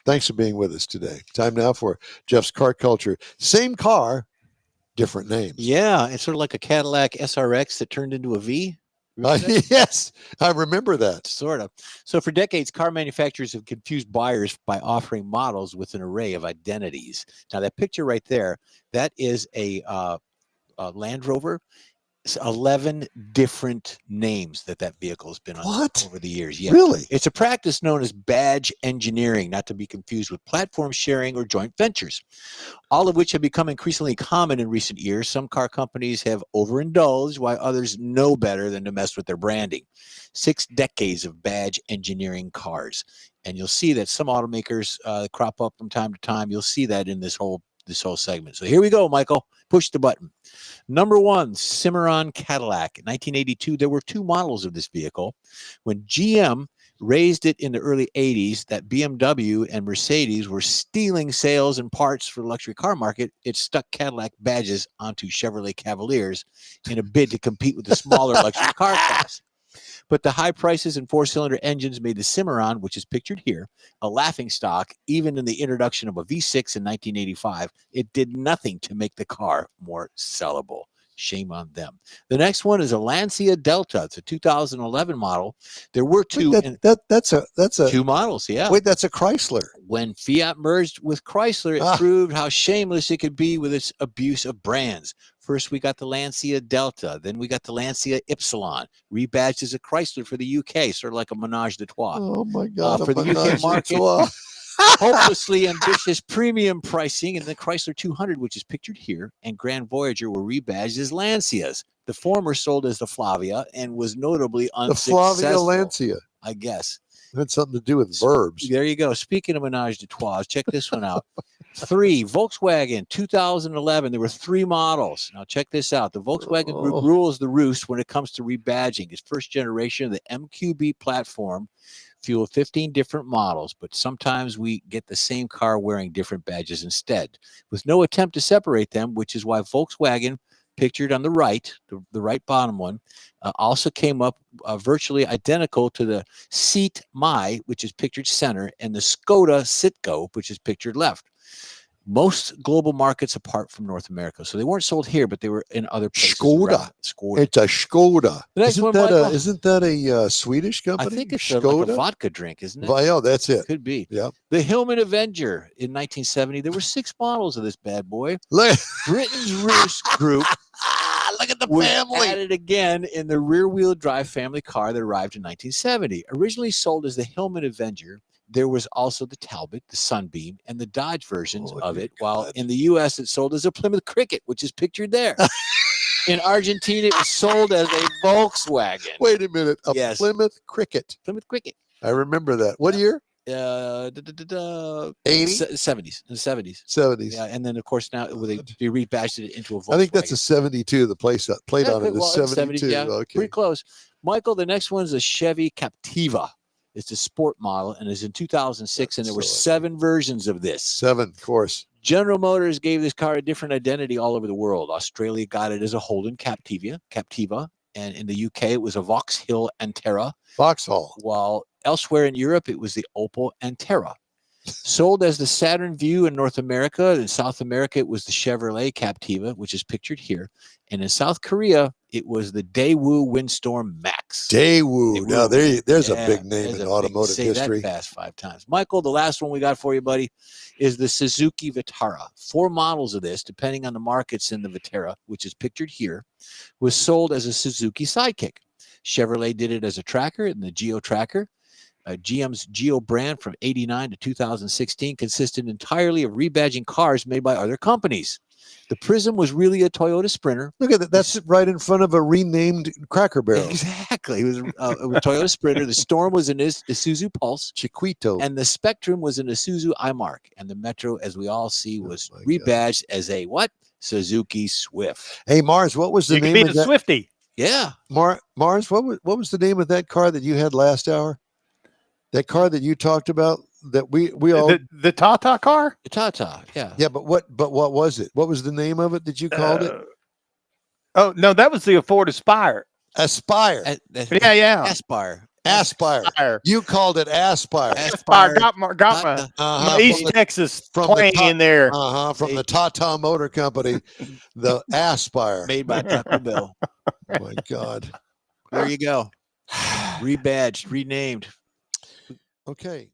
Thanks for being with us today. Time now for Jeff's Car Culture. Same car, different names. Yeah, it's sort of like a Cadillac SRX that turned into a V. Remember that? Yes, I remember that. Sort of. So for decades, car manufacturers have confused buyers by offering models with an array of identities. Now that picture right there, that is a Land Rover. It's 11 different names that vehicle has been on over the years. Yeah. Really? It's a practice known as badge engineering, not to be confused with platform sharing or joint ventures, all of which have become increasingly common in recent years. Some car companies have overindulged, while others know better than to mess with their branding. 6 decades of badge engineering cars. And you'll see that some automakers crop up from time to time. You'll see that in this whole segment. So here we go, Michael. Push the button. Number 1, Cimarron Cadillac. In 1982, there were 2 models of this vehicle. When GM raised it in the early 80s, that BMW and Mercedes were stealing sales and parts for the luxury car market, it stuck Cadillac badges onto Chevrolet Cavaliers in a bid to compete with the smaller luxury car class. But the high prices and 4-cylinder engines made the Cimarron, which is pictured here, a laughingstock. Even in the introduction of a V6 in 1985, it did nothing to make the car more sellable. Shame on them. The next one is a Lancia Delta. It's a 2011 model. There were 2. That's a 2 models, yeah. Wait, that's a Chrysler. When Fiat merged with Chrysler, it proved how shameless it could be with its abuse of brands. First, we got the Lancia Delta. Then we got the Lancia Ypsilon, rebadged as a Chrysler for the UK, sort of like a menage de trois. Oh, my God. For the UK market. Hopelessly ambitious premium pricing, and the Chrysler 200, which is pictured here, and Grand Voyager were rebadged as Lancias. The former sold as the Flavia and was notably unsuccessful. The Flavia Lancia. I guess. It had something to do with verbs. There you go. Speaking of menage de trois, check this one out. 3, Volkswagen, 2011. There were 3 models. Now check this out. The Volkswagen Group rules the roost when it comes to rebadging. Its first generation of the MQB platform fueled 15 different models, but sometimes we get the same car wearing different badges instead, with no attempt to separate them, which is why Volkswagen, pictured on the right, the right bottom one, also came up virtually identical to the Seat Mai, which is pictured center, and the Skoda Citgo, which is pictured left. Most global markets apart from North America. So they weren't sold here, but they were in other places. Skoda. It's a Skoda. Isn't that a Swedish company? I think it's like a vodka drink, isn't it? Yeah, that's it. Could be. Yeah. The Hillman Avenger in 1970. There were 6 models of this bad boy. Britain's Roost Group. Look at the family. Added again in the rear-wheel drive family car that arrived in 1970. Originally sold as the Hillman Avenger, there was also the Talbot, the Sunbeam, and the Dodge versions of it, while in the U.S. it sold as a Plymouth Cricket, which is pictured there. In Argentina, it was sold as a Volkswagen. Wait a minute. Plymouth Cricket. Plymouth Cricket. I remember that. What year? 80s, 70s, in the 70s. 70s. Yeah, and then of course now they rebadged it into a Volkswagen. I think that's a 72. The plate on it is 72. Yeah, okay. Pretty close. Michael, the next one is a Chevy Captiva. It's a sport model and is in 2006, and there were 7 versions of this. 7, of course. General Motors gave this car a different identity all over the world. Australia got it as a Holden Captiva, and in the UK it was a Vauxhall Antera. Vauxhall. While elsewhere in Europe it was the Opel Antera. Sold as the Saturn Vue in North America. In South America, it was the Chevrolet Captiva, which is pictured here. And in South Korea, it was the Daewoo Windstorm Max. Daewoo. Now, there's a big name in automotive history. Say that fast 5 times. Michael, the last one we got for you, buddy, is the Suzuki Vitara. 4 models of this, depending on the markets in the Vitara, which is pictured here, was sold as a Suzuki Sidekick. Chevrolet did it as a Tracker and the Geo Tracker. GM's Geo brand from 89 to 2016 consisted entirely of rebadging cars made by other companies. The Prism was really a Toyota Sprinter. Look at that. That's right in front of a renamed Cracker Barrel. Exactly. It was a Toyota Sprinter. The Storm was an Isuzu Pulse. Chiquito. And the Spectrum was an Isuzu iMark. And the Metro, as we all see, was rebadged as a what? Suzuki Swift. Hey, Mars, what was the name of that? Swifty. Yeah. Mars, what was the name of that car that you had last hour? That car that you talked about that we all the Tata car? The Tata, yeah. Yeah, but what was it? What was the name of it that you called it? Oh no, that was the Ford Aspire. Aspire. Yeah. Aspire. Aspire. You called it Aspire. Aspire got my Uh-huh, East from the- Texas from the twang top- in there. From the Tata Motor Company, the Aspire. Made by Taco Bell. Oh my God. There you go. Rebadged, renamed. Okay.